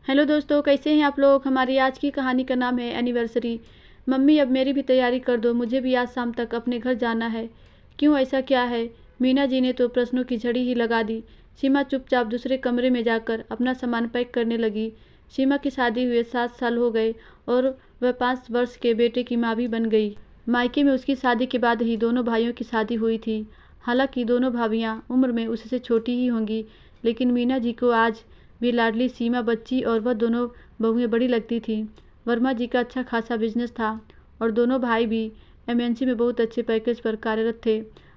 Hello दोस्तों, कैसे हैं आप लोग। हमारी आज की कहानी का नाम है एनिवर्सरी। मम्मी अब मेरी भी तैयारी कर दो, मुझे भी आज शाम तक अपने घर जाना है। क्यों, ऐसा क्या है। मीना जी ने तो प्रश्नों की झड़ी ही लगा दी। सीमा चुपचाप दूसरे कमरे में जाकर अपना सामान पैक करने लगी। सीमा की शादी हुए 7 साल हो गए और वह 5 वर्ष के बेटे की माँ भी बन गई। मायके में उसकी शादी के बाद ही दोनों भाइयों की शादी हुई थी। हालांकि दोनों भाभियाँ उम्र में उससे छोटी ही होंगी, लेकिन मीना जी को आज भी लाडली सीमा बच्ची और वह दोनों बहुएं बड़ी लगती थीं। वर्मा जी का अच्छा खासा बिजनेस था और दोनों भाई भी एमएनसी में बहुत अच्छे पैकेज पर कार्यरत थे।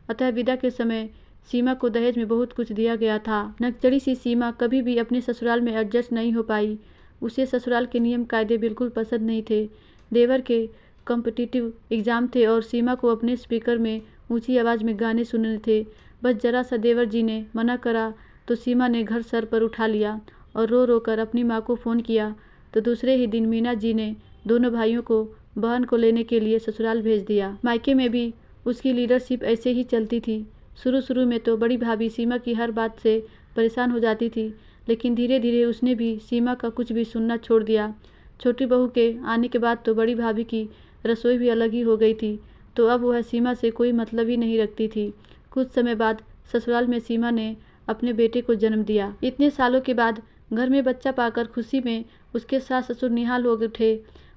अतः विदा के समय सीमा को दहेज में बहुत कुछ दिया गया था। नकचड़ी सी सीमा कभी भी अपने ससुराल में एडजस्ट नहीं हो पाई। उसे ससुराल के नियम कायदे बिल्कुल पसंद नहीं थे। देवर के कॉम्पिटिटिव एग्ज़ाम थे और सीमा को अपने स्पीकर में ऊंची आवाज़ में गाने सुनने थे। बस जरा सा देवर जी ने मना करा तो सीमा ने घर सर पर उठा लिया और रो रो कर अपनी माँ को फ़ोन किया। तो दूसरे ही दिन मीना जी ने दोनों भाइयों को बहन को लेने के लिए ससुराल भेज दिया। मायके में भी उसकी लीडरशिप ऐसे ही चलती थी। शुरू शुरू में तो बड़ी भाभी सीमा की हर बात से परेशान हो जाती थी, लेकिन धीरे धीरे उसने भी सीमा का कुछ भी सुनना छोड़ दिया। छोटी बहू के आने के बाद तो बड़ी भाभी की रसोई भी अलग ही हो गई थी, तो अब वह सीमा से कोई मतलब ही नहीं रखती थी। कुछ समय बाद ससुराल में सीमा ने अपने बेटे को जन्म दिया। इतने सालों के बाद घर में बच्चा पाकर खुशी में उसके सास ससुर निहाल हो उठे।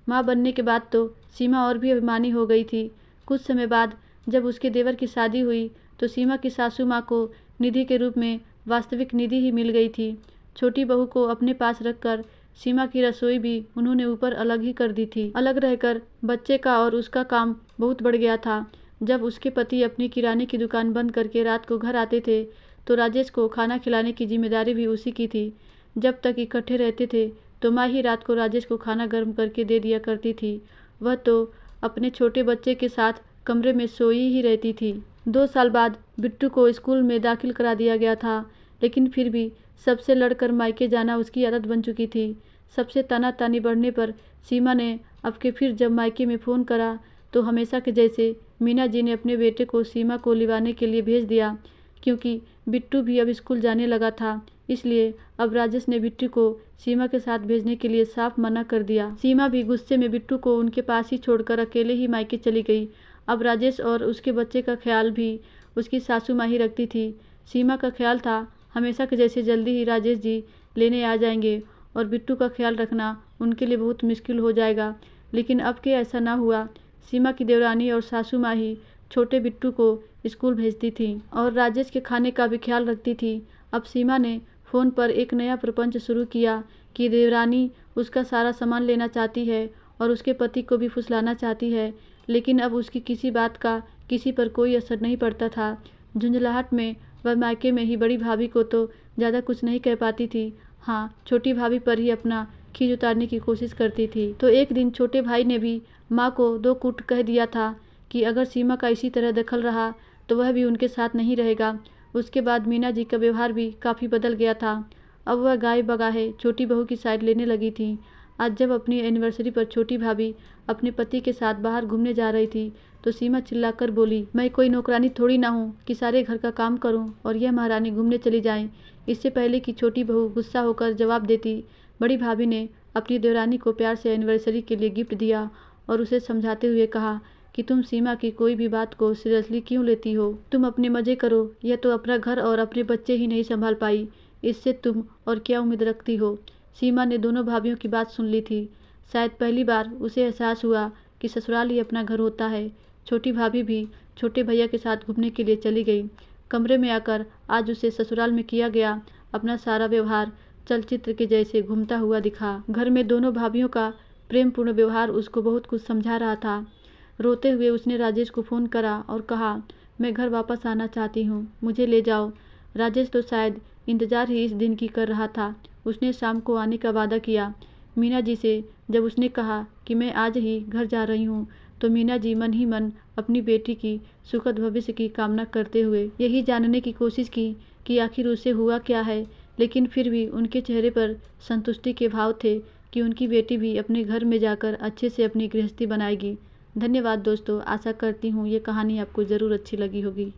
माँ बनने के बाद तो सीमा और भी अभिमानी हो गई थी। कुछ समय बाद जब उसके देवर की शादी हुई तो सीमा की सासू माँ को निधि के रूप में वास्तविक निधि ही मिल गई थी। छोटी बहू को अपने पास रखकर सीमा की रसोई भी उन्होंने ऊपर अलग ही कर दी थी। अलग रहकर बच्चे का और उसका काम बहुत बढ़ गया था। जब उसके पति अपनी किराने की दुकान बंद करके रात को घर आते थे तो राजेश को खाना खिलाने की जिम्मेदारी भी उसी की थी। जब तक इकट्ठे रहते थे तो माँ ही रात को राजेश को खाना गर्म करके दे दिया करती थी। वह तो अपने छोटे बच्चे के साथ कमरे में सोई ही रहती थी। 2 साल बाद बिट्टू को स्कूल में दाखिल करा दिया गया था, लेकिन फिर भी सबसे लड़कर मायके जाना उसकी आदत बन चुकी थी। सबसे तानातानी बढ़ने पर सीमा ने अब के फिर जब मायके में फ़ोन करा तो हमेशा के जैसे मीना जी ने अपने बेटे को सीमा को लिवाने के लिए भेज दिया। क्योंकि बिट्टू भी अब स्कूल जाने लगा था, इसलिए अब राजेश ने बिट्टू को सीमा के साथ भेजने के लिए साफ मना कर दिया। सीमा भी गुस्से में बिट्टू को उनके पास ही छोड़कर अकेले ही मायके चली गई। अब राजेश और उसके बच्चे का ख्याल भी उसकी सासू माँ ही रखती थी। सीमा का ख्याल था हमेशा के जैसे जल्दी ही राजेश जी लेने आ जाएंगे और बिट्टू का ख्याल रखना उनके लिए बहुत मुश्किल हो जाएगा, लेकिन अब के ऐसा ना हुआ। सीमा की देवरानी और सासू माँ ही छोटे बिट्टू को स्कूल भेजती थी और राजेश के खाने का भी ख्याल रखती थी। अब सीमा ने फ़ोन पर एक नया प्रपंच शुरू किया कि देवरानी उसका सारा सामान लेना चाहती है और उसके पति को भी फुसलाना चाहती है, लेकिन अब उसकी किसी बात का किसी पर कोई असर नहीं पड़ता था। झुंझलाहट में वह मायके में ही बड़ी भाभी को तो ज़्यादा कुछ नहीं कह पाती थी। हाँ, छोटी भाभी पर ही अपना खींच उतारने की कोशिश करती थी। तो एक दिन छोटे भाई ने भी माँ को 2 कूट कह दिया था कि अगर सीमा का इसी तरह दखल रहा तो वह भी उनके साथ नहीं रहेगा। उसके बाद मीना जी का व्यवहार भी काफ़ी बदल गया था। अब वह गाय बगाहे छोटी बहू की साइड लेने लगी थी। आज जब अपनी एनिवर्सरी पर छोटी भाभी अपने पति के साथ बाहर घूमने जा रही थी तो सीमा चिल्लाकर बोली, मैं कोई नौकरानी थोड़ी ना हूँ कि सारे घर का काम करूँ और यह महारानी घूमने चली जाए। इससे पहले कि छोटी बहू गुस्सा होकर जवाब देती, बड़ी भाभी ने अपनी देवरानी को प्यार से एनिवर्सरी के लिए गिफ्ट दिया और उसे समझाते हुए कहा कि तुम सीमा की कोई भी बात को सीरियसली क्यों लेती हो। तुम अपने मज़े करो, यह तो अपना घर और अपने बच्चे ही नहीं संभाल पाई, इससे तुम और क्या उम्मीद रखती हो। सीमा ने दोनों भाभियों की बात सुन ली थी। शायद पहली बार उसे एहसास हुआ कि ससुराल ही अपना घर होता है। छोटी भाभी भी छोटे भैया के साथ घूमने के लिए चली गई। कमरे में आकर आज उसे ससुराल में किया गया अपना सारा व्यवहार चलचित्र के जैसे घूमता हुआ दिखा। घर में दोनों भाभियों का प्रेमपूर्ण व्यवहार उसको बहुत कुछ समझा रहा था। रोते हुए उसने राजेश को फ़ोन करा और कहा, मैं घर वापस आना चाहती हूँ, मुझे ले जाओ। राजेश तो शायद इंतज़ार ही इस दिन की कर रहा था। उसने शाम को आने का वादा किया। मीना जी से जब उसने कहा कि मैं आज ही घर जा रही हूँ तो मीना जी मन ही मन अपनी बेटी की सुखद भविष्य की कामना करते हुए यही जानने की कोशिश की कि आखिर उसे हुआ क्या है, लेकिन फिर भी उनके चेहरे पर संतुष्टि के भाव थे कि उनकी बेटी भी अपने घर में जाकर अच्छे से अपनी गृहस्थी बनाएगी। धन्यवाद दोस्तों, आशा करती हूँ ये कहानी आपको ज़रूर अच्छी लगी होगी।